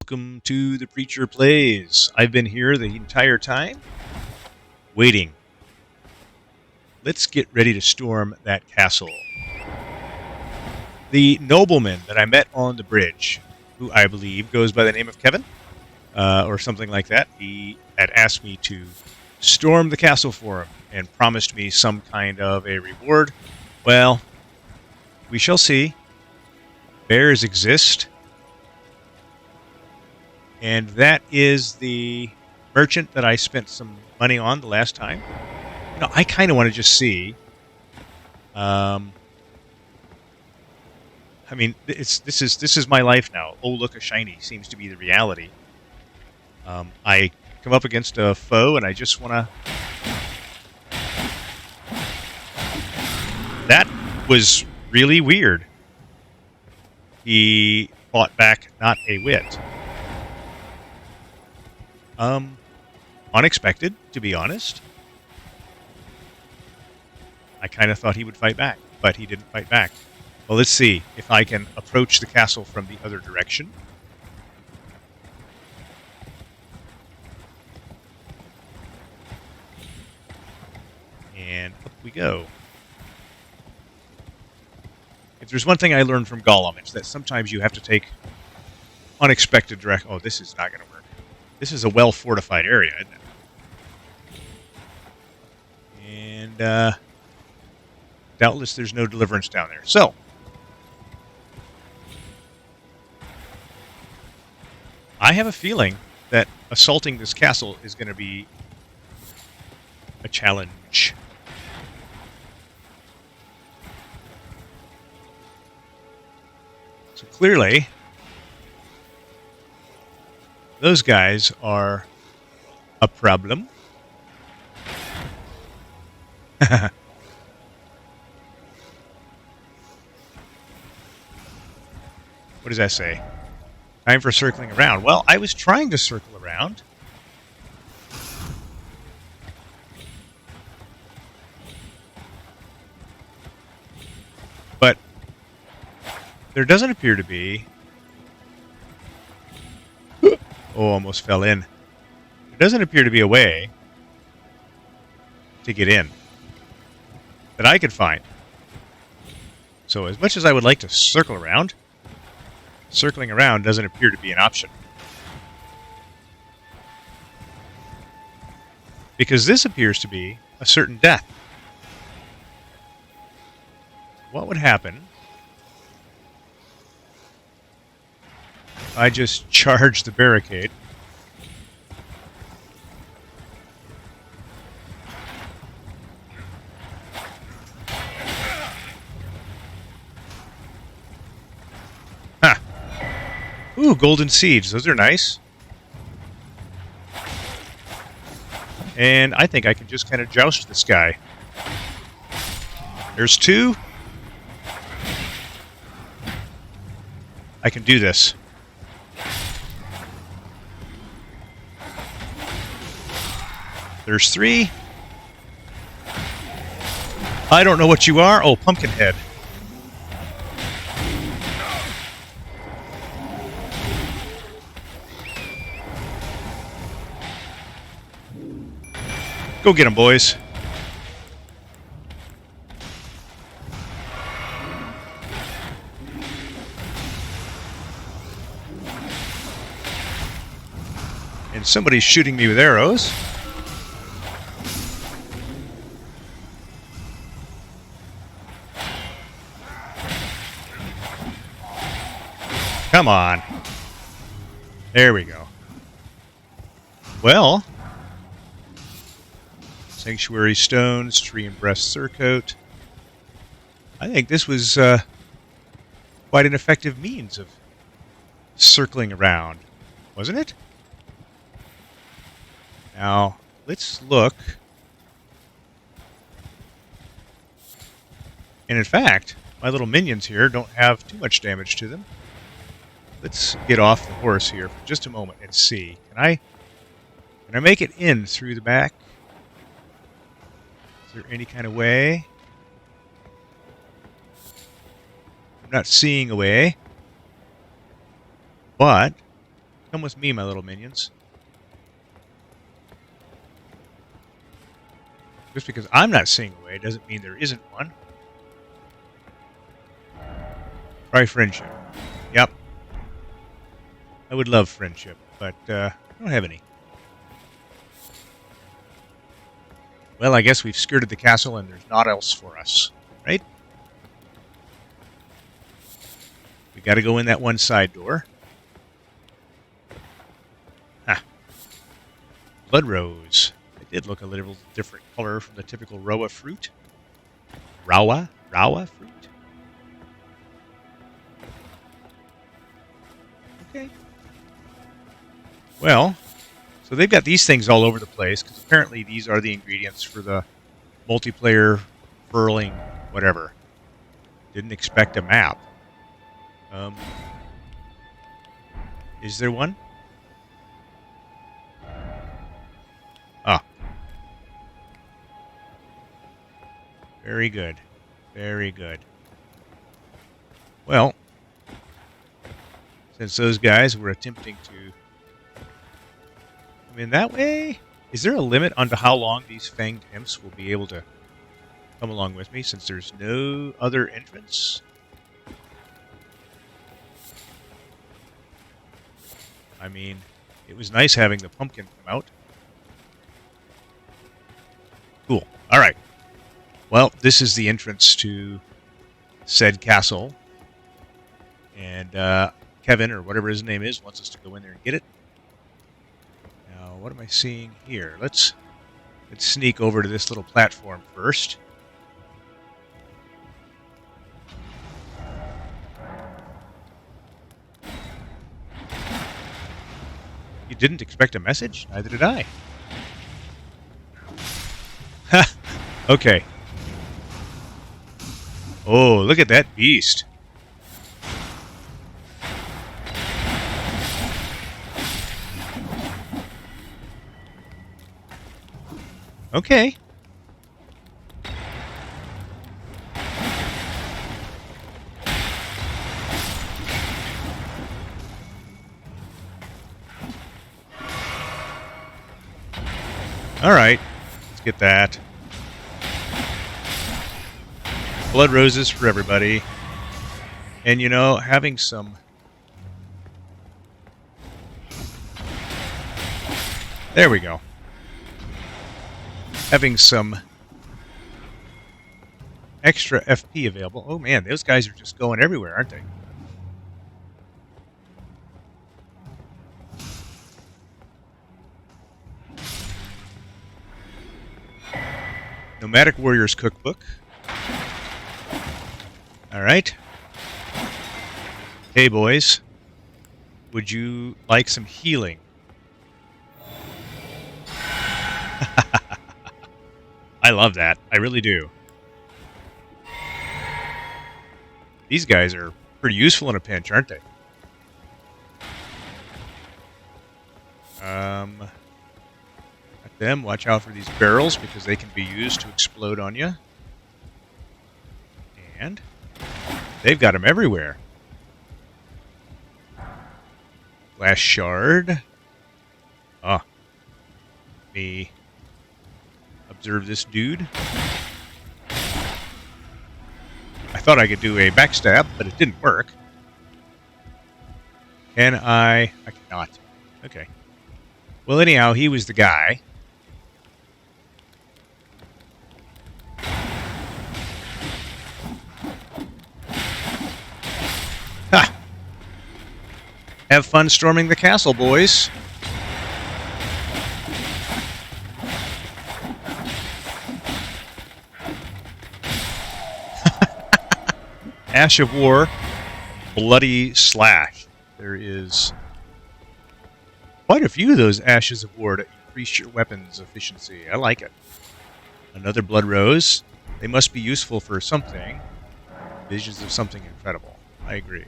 Welcome to the Preacher Plays. I've been here the entire time, waiting. Let's get ready to storm that castle. The nobleman that I met on the bridge, who I believe goes by the name of Kevin, or something like that, he had asked me to storm the castle for him and promised me some kind of a reward. Well, we shall see. Bears exist. And that is the merchant that I spent some money on the last time. I kind of want to just see. This is my life now. Oh, look, a shiny seems to be the reality. I come up against a foe, and I just want to. That was really weird. He fought back, not a whit. Unexpected, to be honest. I kind of thought he would fight back, but he didn't fight back. Well, let's see if I can approach the castle from the other direction. And up we go. If there's one thing I learned from Gollum, it's that sometimes you have to take unexpected direct. Oh, this is not going to work. This is a well-fortified area, isn't it? And doubtless there's no deliverance down there. So, I have a feeling that assaulting this castle is going to be a challenge. So clearly, those guys are a problem. What does that say? Time for circling around. Well, I was trying to circle around. But there doesn't appear to be... Oh, almost fell in. There doesn't appear to be a way to get in that I could find. So as much as I would like to circle around, circling around doesn't appear to be an option. Because this appears to be a certain death. What would happen if I just charge the barricade? Huh. Ooh, golden seeds. Those are nice. And I think I can just kind of joust this guy. There's two. I can do this. There's three. I don't know what you are. Oh, Pumpkinhead. Go get him, boys. And somebody's shooting me with arrows. Come on. There we go. Well, Sanctuary Stones, Tree and Breast Surcoat. I think this was quite an effective means of circling around, wasn't it? Now, let's look. And in fact, my little minions here don't have too much damage to them. Let's get off the horse here for just a moment and see. Can I make it in through the back? Is there any kind of way? I'm not seeing a way. But Come with me, my little minions. Just because I'm not seeing a way doesn't mean there isn't one. Try friendship. Yep. I would love friendship, but I don't have any. Well, I guess we've skirted the castle and there's naught else for us, right? We got to go in that one side door. Ah, blood rose. It did look a little different color from the typical Roa fruit. Rawa fruit. Okay. Well, so they've got these things all over the place because apparently these are the ingredients for the multiplayer furling whatever. Didn't expect a map. Is there one? Ah. Very good. Very good. Well, since those guys were attempting to come in that way, is there a limit onto how long these fanged imps will be able to come along with me since there's no other entrance? I mean, it was nice having the pumpkin come out. Cool. All right. Well, this is the entrance to said castle. And Kevin, or whatever his name is, wants us to go in there and get it. Now, what am I seeing here? Let's sneak over to this little platform first. You didn't expect a message? Neither did I. Ha! Okay. Oh, look at that beast. Okay. All right. Let's get that. Blood roses for everybody. And, you know, having some... There we go. Having some extra FP available. Oh, man, those guys are just going everywhere, aren't they? Nomadic Warriors Cookbook. All right. Hey, boys. Would you like some healing? I love that. I really do. These guys are pretty useful in a pinch, aren't they? At them, watch out for these barrels because they can be used to explode on you. And they've got them everywhere. Glass shard. Ah. Let me observe this dude. I thought I could do a backstab, but it didn't work. Can I? I cannot. Okay. Well, anyhow, he was the guy. Ha! Have fun storming the castle, boys. Ash of War, Bloody Slash. There is quite a few of those Ashes of War to increase your weapons efficiency. I like it. Another Blood Rose. They must be useful for something. Visions of something incredible. I agree.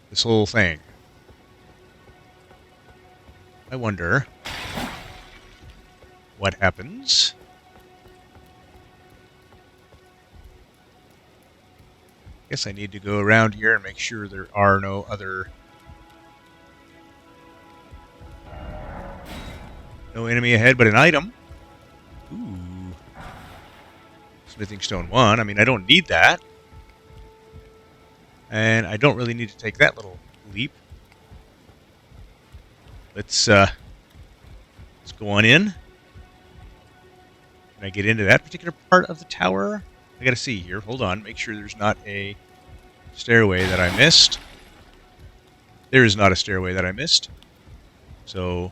This whole thing. I wonder what happens. Guess I need to go around here and make sure there are no other No enemy ahead, but an item. Ooh. Smithing stone 1. I mean, I don't need that. And I don't really need to take that little leap. Let's go on in. Can I get into that particular part of the tower? I gotta see here. Hold on. Make sure there's not a stairway that I missed. There is not a stairway that I missed. So,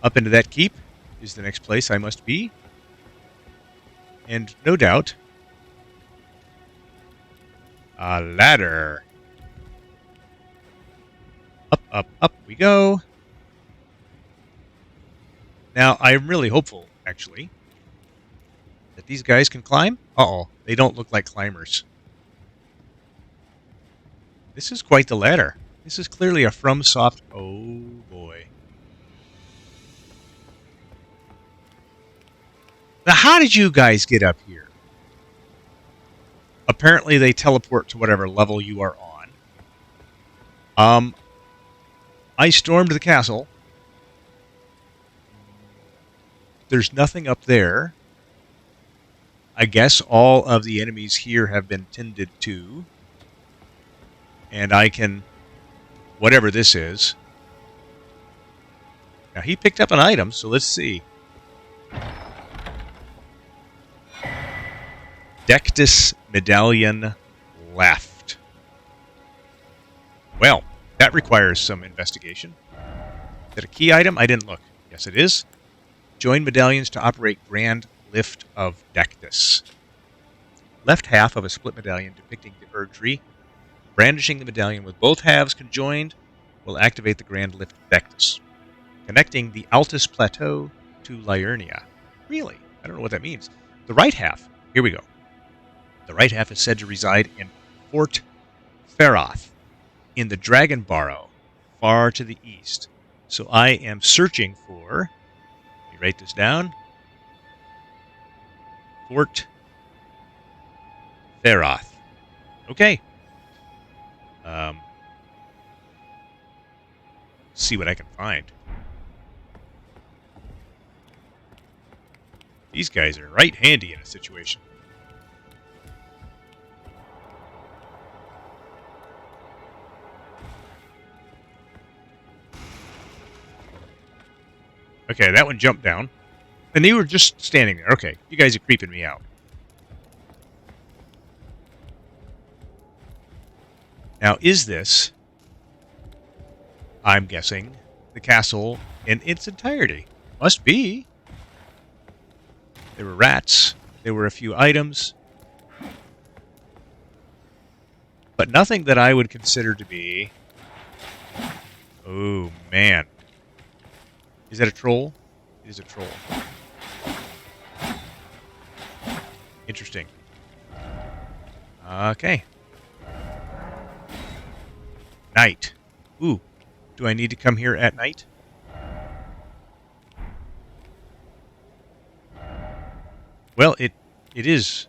up into that keep is the next place I must be. And no doubt, a ladder. Up, up, up we go. Now, I'm really hopeful, actually, that these guys can climb. Uh-oh, they don't look like climbers. This is quite the ladder. This is clearly a FromSoft. Oh, boy. Now, how did you guys get up here? Apparently, they teleport to whatever level you are on. I stormed the castle. There's nothing up there. I guess all of the enemies here have been tended to. And I can... whatever this is. Now, he picked up an item, so let's see. Dectus Medallion left. Well, that requires some investigation. Is that a key item? I didn't look. Yes, it is. Join medallions to operate Grand Lift of Dectus. Left half of a split medallion depicting the Erd Tree. Brandishing the medallion with both halves conjoined will activate the Grand Lift of Dectus, connecting the Altus Plateau to Liurnia. Really? I don't know what that means. The right half, here we go. The right half is said to reside in Fort Feroth, in the Dragon Barrow, far to the east. So I am searching for, let me write this down, Fort Feroth. Okay. See what I can find. These guys are right handy in a situation. Okay, that one jumped down. And they were just standing there. Okay, you guys are creeping me out. Now, is this, I'm guessing, the castle in its entirety? Must be. There were rats. There were a few items. But nothing that I would consider to be... Oh, man. Is that a troll? It is a troll. Interesting. Okay. Night. Ooh. Do I need to come here at night? Well, it is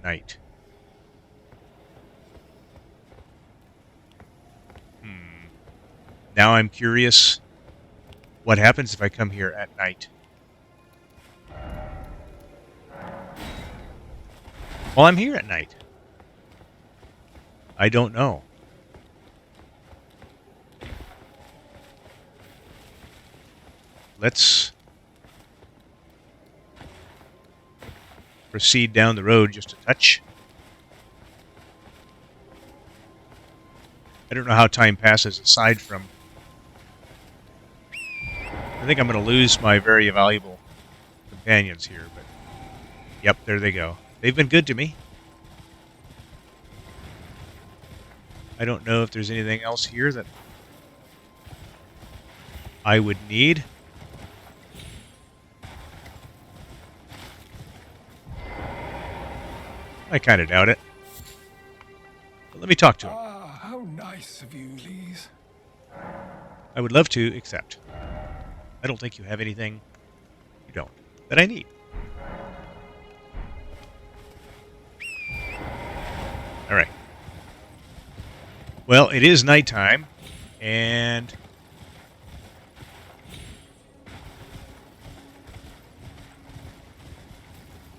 night. Now I'm curious what happens if I come here at night. Well, I'm here at night. I don't know. Let's proceed down the road just a touch. I don't know how time passes aside from... I think I'm going to lose my very valuable companions here, but... Yep, there they go. They've been good to me. I don't know if there's anything else here that I would need. I kind of doubt it. But let me talk to him. Ah, how nice of you, Lise. I would love to, except I don't think you have anything you don't that I need. All right. Well, it is nighttime, and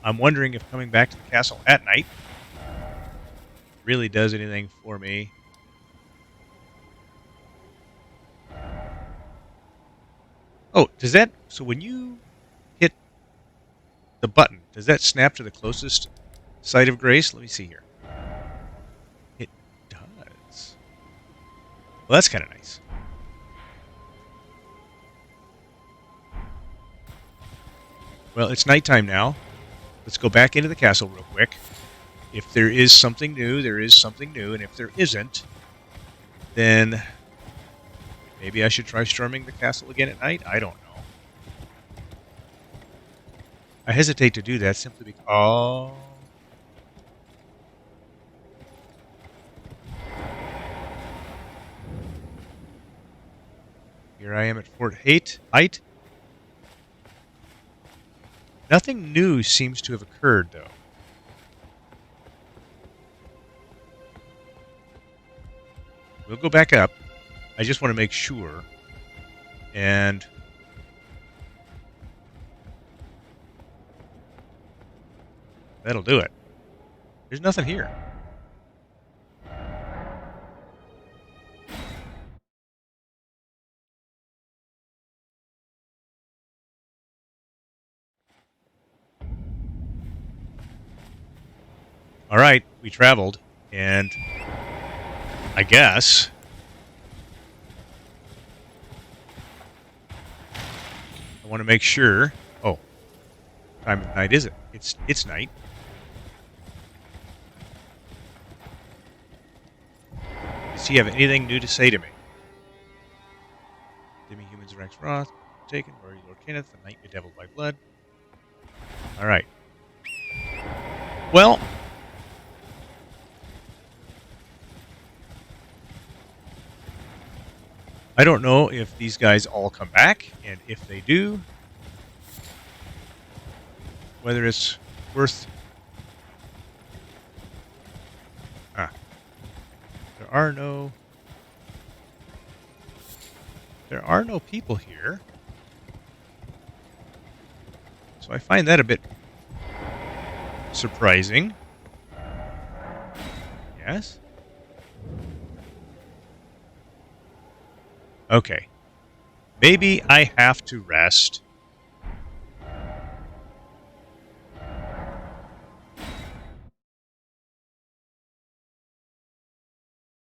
I'm wondering if coming back to the castle at night really does anything for me. Oh, does that... So when you hit the button, does that snap to the closest site of grace? Let me see here. It does. Well, that's kind of nice. Well, it's nighttime now. Let's go back into the castle real quick. If there is something new, there is something new. And if there isn't, then maybe I should try storming the castle again at night? I don't know. I hesitate to do that simply because... Oh... Here I am at Fort Haight. Nothing new seems to have occurred, though. We'll go back up. I just want to make sure. And... that'll do it. There's nothing here. All right, we traveled, and I guess I want to make sure. Oh, time of night is it? It's night. Does he have anything new to say to me? Demi-humans Rex Roth taken. Rory Lord Kenneth, the knight bedeviled by blood. All right. Well, I don't know if these guys all come back, and if they do, whether it's worth... There are no people here. So I find that a bit surprising. Yes? Okay. Maybe I have to rest.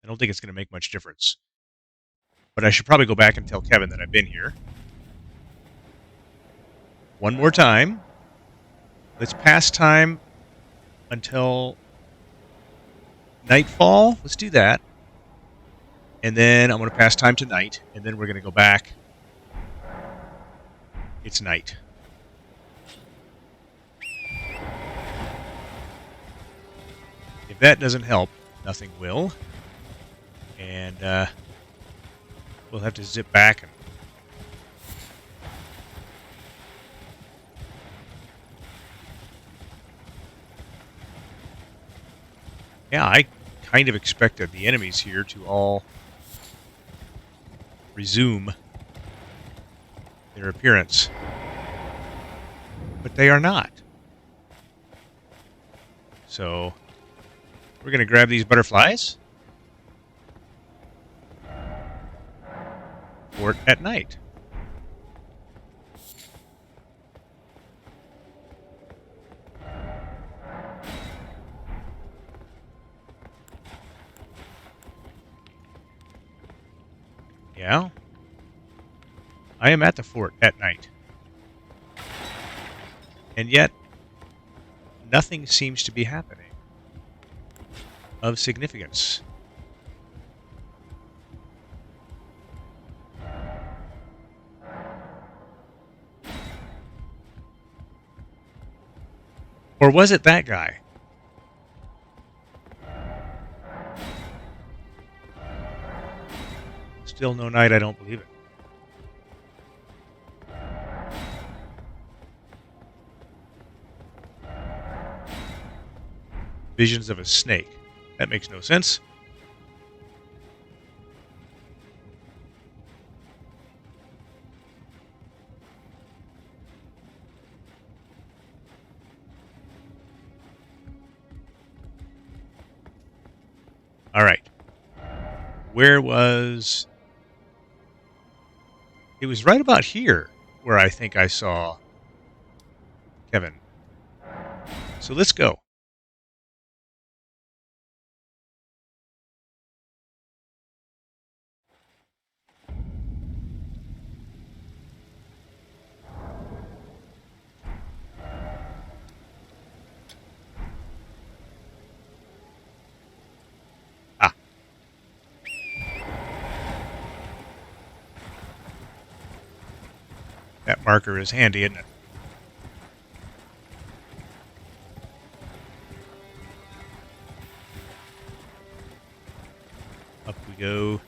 I don't think it's going to make much difference. But I should probably go back and tell Kevin that I've been here. One more time. Let's pass time until nightfall. Let's do that. And then I'm going to pass time to night. And then we're going to go back. It's night. If that doesn't help, nothing will. And we'll have to zip back and yeah, I kind of expected the enemies here to all resume their appearance. But they are not. So we're going to grab these butterflies. Fort at night. Yeah. I am at the fort at night. And yet, nothing seems to be happening of significance. Or was it that guy? Still no night, I don't believe it. Visions of a snake. That makes no sense. All right. Where was... It was right about here where I think I saw Kevin. So let's go. Ah. That marker is handy, isn't it? Up we go.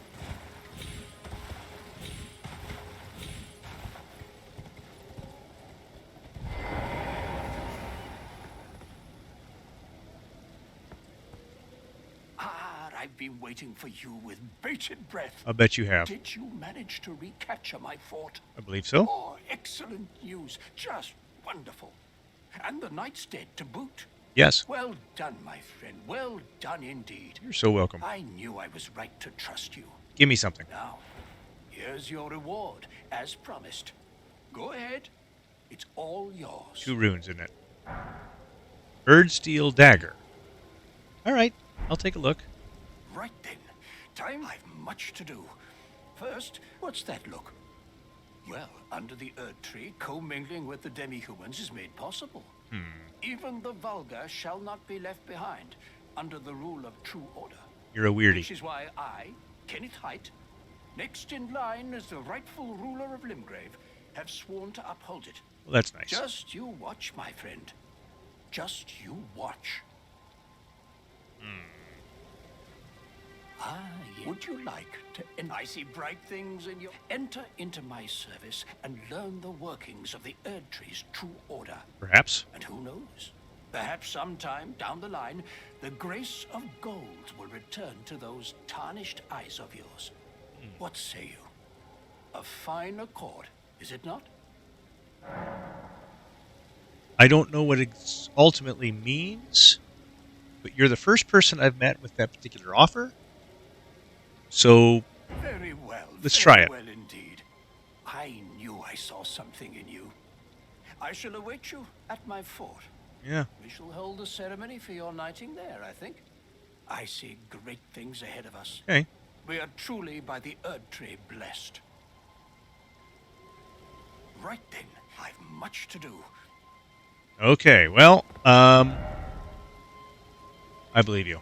I've been waiting for you with bated breath. I'll bet you have. Did you manage to recapture my fort? I believe so. Oh, excellent news. Just wonderful. And the knight's dead to boot. Yes. Well done, my friend. Well done indeed. You're so welcome. I knew I was right to trust you. Give me something. Now, here's your reward, as promised. Go ahead. It's all yours. 2 runes, isn't it? Erdsteel dagger. All right. I'll take a look. Right then. Time I've much to do. First, what's that look? Well, under the Erd tree, commingling with the demi-humans is made possible. Even the vulgar shall not be left behind, under the rule of true order. You're a weirdie. Which is why I, Kenneth Haight, next in line as the rightful ruler of Limgrave, have sworn to uphold it. Well, that's nice. Just you watch, my friend. Just you watch. Would you like to... I see bright things in you. Enter into my service and learn the workings of the Erd Tree's true order. Perhaps. And who knows? Perhaps sometime down the line, the grace of gold will return to those tarnished eyes of yours. What say you? A fine accord, is it not? I don't know what it ultimately means, but you're the first person I've met with that particular offer. So Very well. Let's try it. Well, indeed. I knew I saw something in you. I shall await you at my fort. yeah. We shall hold a ceremony for your knighting there, I think. I see great things ahead of us. Okay. We are truly by the Erd Tree blessed. Right then, I've much to do. Okay. Well, I believe you.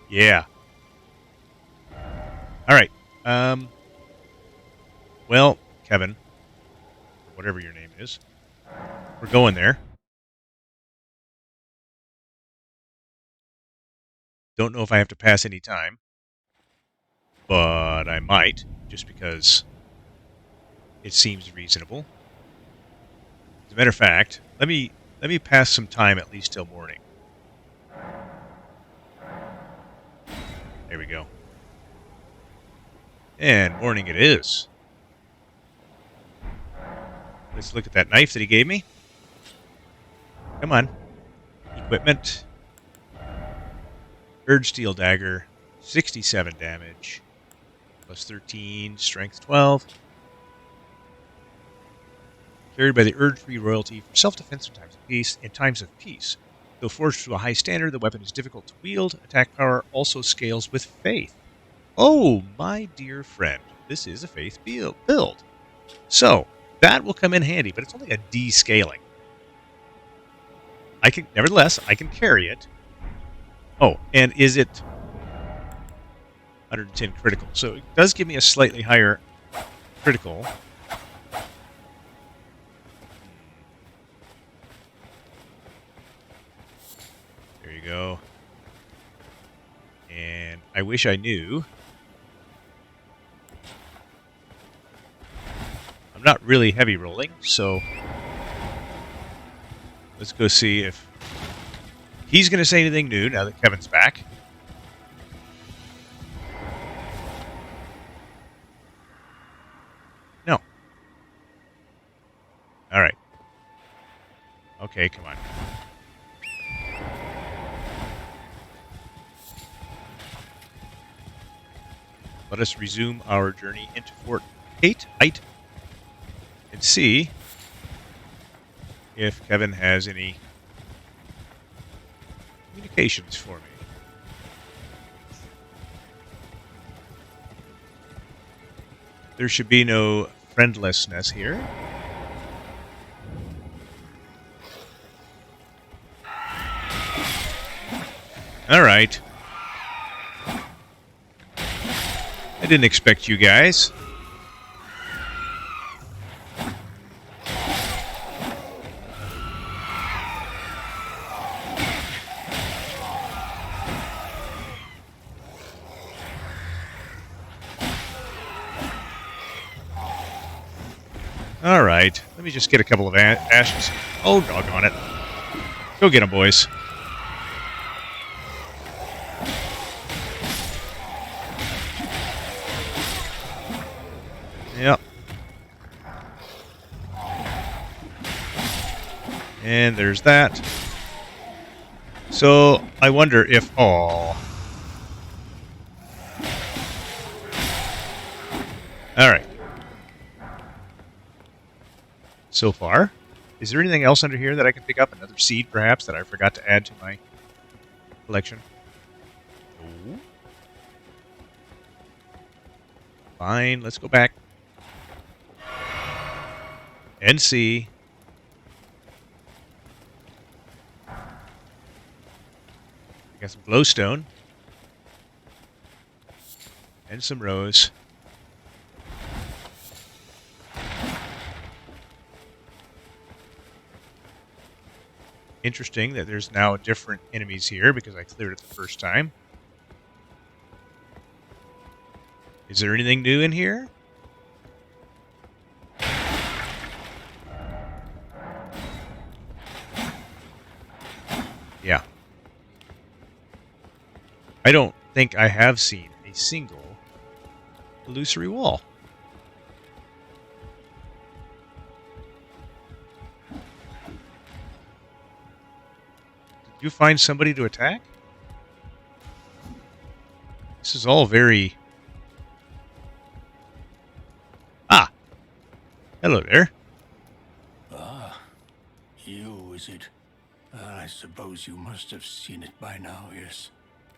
Yeah. All right. Well, Kevin, whatever your name is, we're going there. Don't know if I have to pass any time, but I might, just because it seems reasonable. As a matter of fact, let me pass some time at least till morning. There we go. And morning it is. Let's look at that knife that he gave me. Come on. Equipment. Erdsteel dagger. 67 damage. Plus 13. Strength 12. Carried by the Erd Tree royalty for self-defense in times of peace. Though forged to a high standard, the weapon is difficult to wield. Attack power also scales with faith. Oh, my dear friend. This is a faith build. So, that will come in handy, but it's only a D scaling. Nevertheless, I can carry it. Oh, and is it 110 critical? So it does give me a slightly higher critical. There you go. And I wish I knew. I'm not really heavy rolling, so let's go see if he's going to say anything new now that Kevin's back. No. All right. Okay, come on. let us resume our journey into Fort Haight and see if Kevin has any communications for me. There should be no friendlessness here. All right. I didn't expect you guys. All right. Let me just get a couple of ashes. Oh, doggone it. Go get them, boys. Yep. And there's that. So, I wonder if... Oh. Alright. So far. Is there anything else under here that I can pick up? Another seed, perhaps, that I forgot to add to my collection? No. Fine, let's go back. And see. I got some glowstone. And some rose. Interesting that there's now different enemies here because I cleared it the first time. Is there anything new in here? Yeah. I don't think I have seen a single illusory wall. Did you find somebody to attack? This is all very... Ah! Hello there. Ah, you, is it? I suppose you must have seen it by now, yes.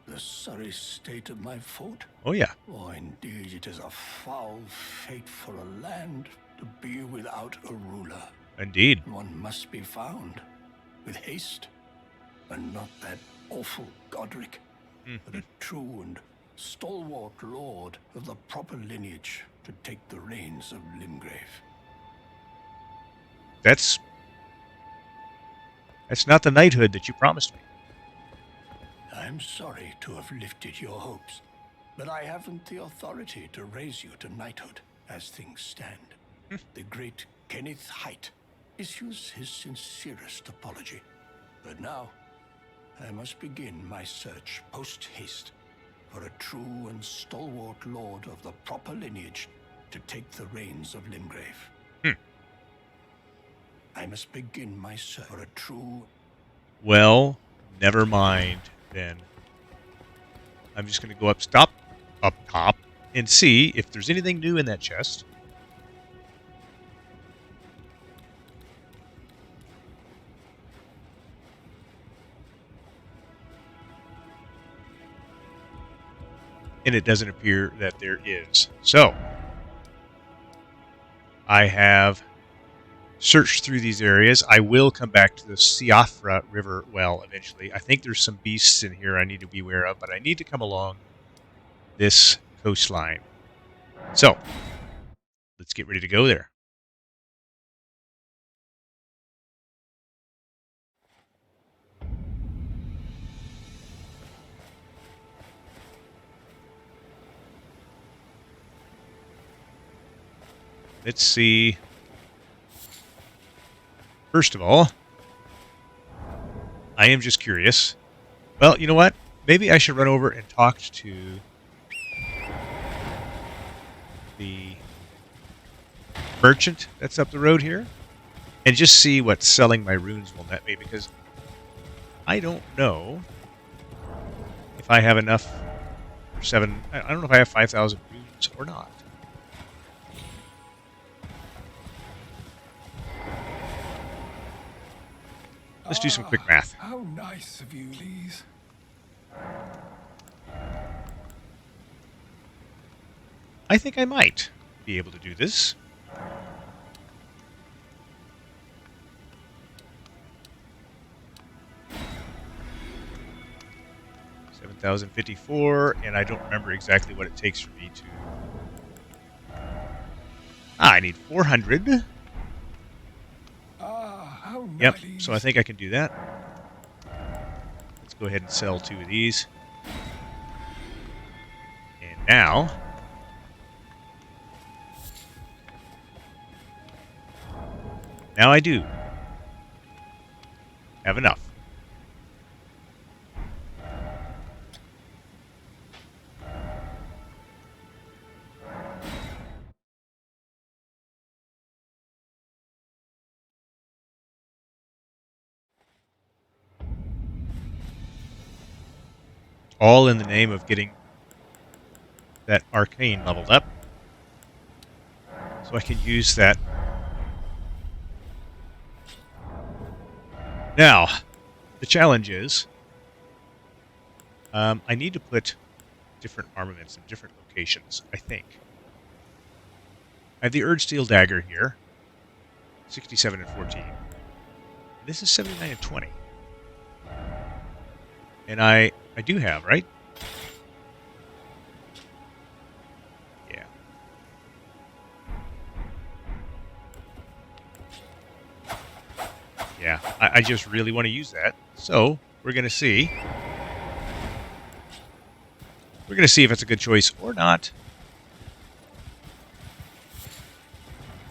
The sorry state of my fort. Oh, yeah. Oh, indeed, it is a foul fate for a land to be without a ruler. Indeed. One must be found with haste, and not that awful Godric, but a true and stalwart lord of the proper lineage to take the reins of Limgrave. That's not the knighthood that you promised me. I'm sorry to have lifted your hopes, but I haven't the authority to raise you to knighthood as things stand. The great Kenneth Haight issues his sincerest apology. But now, I must begin my search post-haste for a true and stalwart lord of the proper lineage to take the reins of Limgrave. I must begin my search for a true... Well, never mind, then. I'm just going to go up top, and see if there's anything new in that chest. And it doesn't appear that there is. So, I have searched through these areas. I will come back to the Siafra River well eventually. I think there's some beasts in here I need to be aware of, but I need to come along this coastline. So, let's get ready to go there. Let's see. First of all, I am just curious. Well, you know what? Maybe I should run over and talk to the merchant that's up the road here and just see what selling my runes will net me, because I don't know if I have enough for 7. I don't know if I have 5,000 runes or not. Let's do some quick math. How nice of you, Lise. I think I might be able to do this. $7,054, and I don't remember exactly what it takes for me to... I need 400. How Yep, nice. so I think I can do that. Let's go ahead and sell 2 of these. And now... Now I do have enough. All in the name of getting that arcane leveled up. So I can use that. Now, the challenge is I need to put different armaments in different locations, I think. I have the Urge Steel Dagger here, 67 and 14. This is 79 and 20. And I do have, right? Yeah. Yeah, I just really want to use that. So, we're going to see. We're going to see if it's a good choice or not.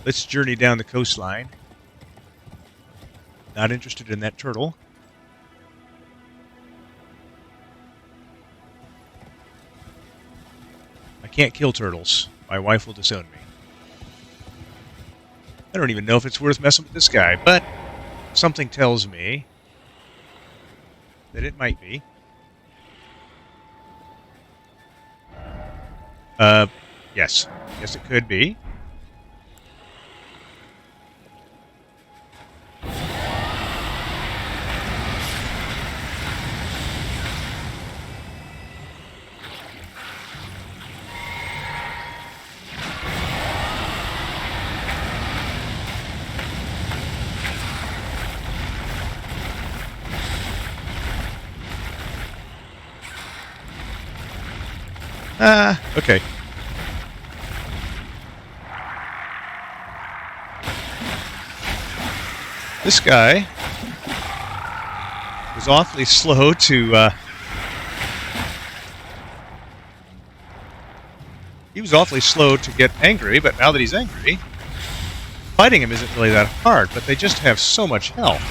Let's journey down the coastline. Not interested in that turtle. I can't kill turtles. My wife will disown me. I don't even know if it's worth messing with this guy, but something tells me that it might be. Yes. Yes, it could be. Okay. This guy was awfully slow to, he was awfully slow to get angry, but now that he's angry, fighting him isn't really that hard, but they just have so much health.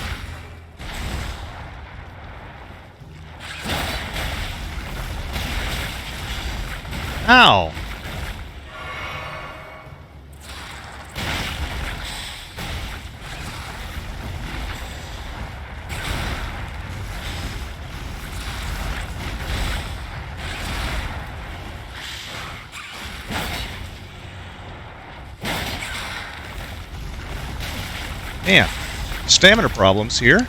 Ow! Man, stamina problems here.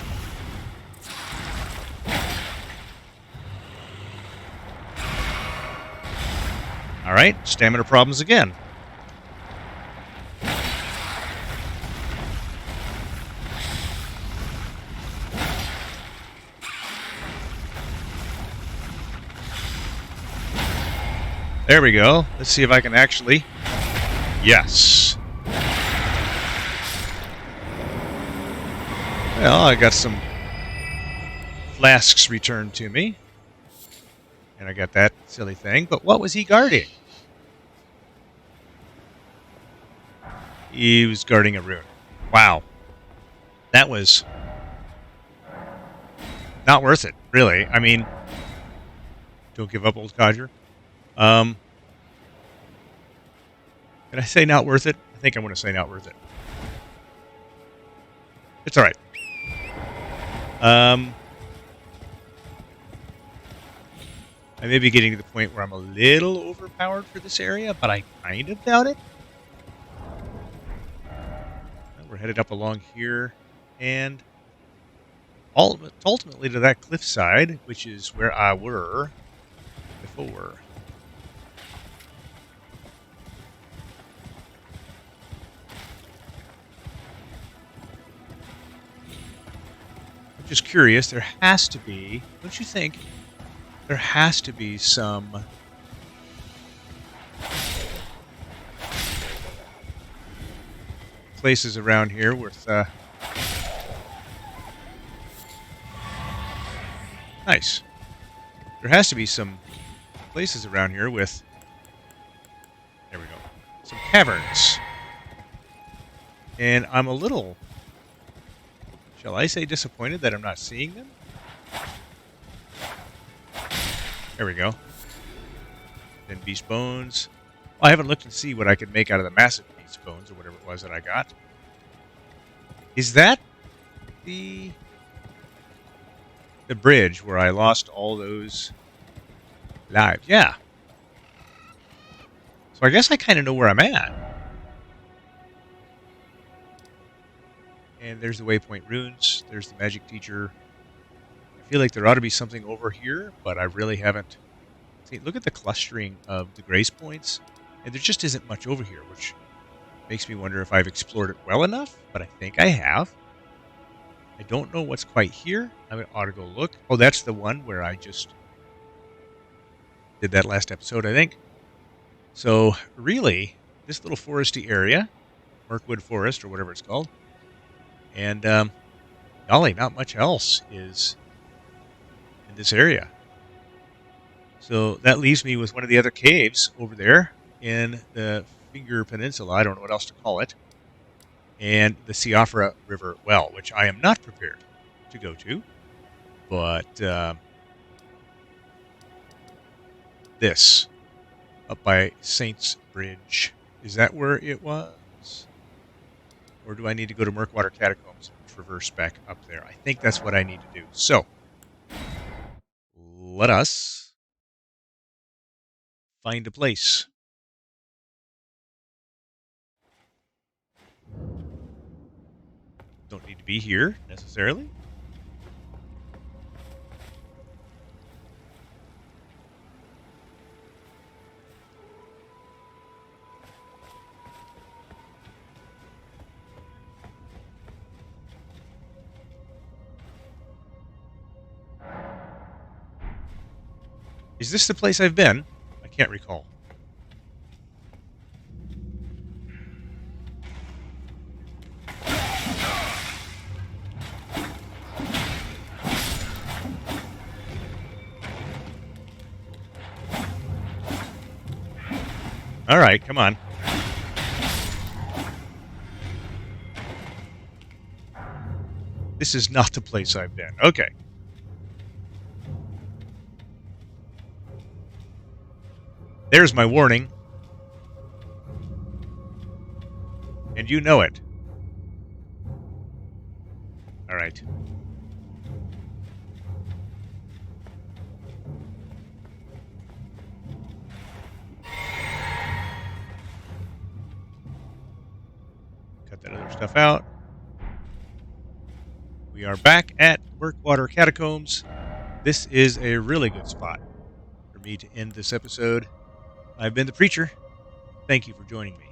Alright, stamina problems again. There we go. Let's see if I can actually... Yes. Well, I got some flasks returned to me. And I got that silly thing. But what was he guarding? He was guarding a rune. Wow. That was not worth it, really. I mean, don't give up, old codger. Can I say not worth it? I think I want to say not worth it. It's all right. I may be getting to the point where I'm a little overpowered for this area, but I kind of doubt it. We're headed up along here, and ultimately to that cliffside, which is where I were before. I'm just curious, there has to be, don't you think, there has to be some places around here with, nice. There has to be some places around here with, there we go, some caverns. And I'm a little, shall I say, disappointed that I'm not seeing them? There we go. Then beast bones. Well, I haven't looked to see what I could make out of the massive beast bones or whatever it was that I got. Is that the bridge where I lost all those lives? Yeah. So I guess I kind of know where I'm at. And there's the waypoint runes. There's the magic teacher. I feel like there ought to be something over here, but I really haven't. See, look at the clustering of the grace points. And there just isn't much over here, which makes me wonder if I've explored it well enough, but I think I have. I don't know what's quite here. I ought to go look. Oh, that's the one where I just did that last episode, I think. So, really, this little foresty area, Mirkwood Forest, or whatever it's called, and, golly, not much else is in this area. So that leaves me with one of the other caves over there in the Finger Peninsula. I don't know what else to call it. And the Siofra River well, which I am not prepared to go to. But this, up by Saints Bridge. Is that where it was? Or do I need to go to Murkwater Catacombs and traverse back up there? I think that's what I need to do. So, let us find a place. Don't need to be here, necessarily. Is this the place I've been? I can't recall. All right, come on. This is not the place I've been. Okay. There's my warning. And you know it. All right. Cut that other stuff out. We are back at Murkwater Catacombs. This is a really good spot for me to end this episode. I've been the Preacher. Thank you for joining me.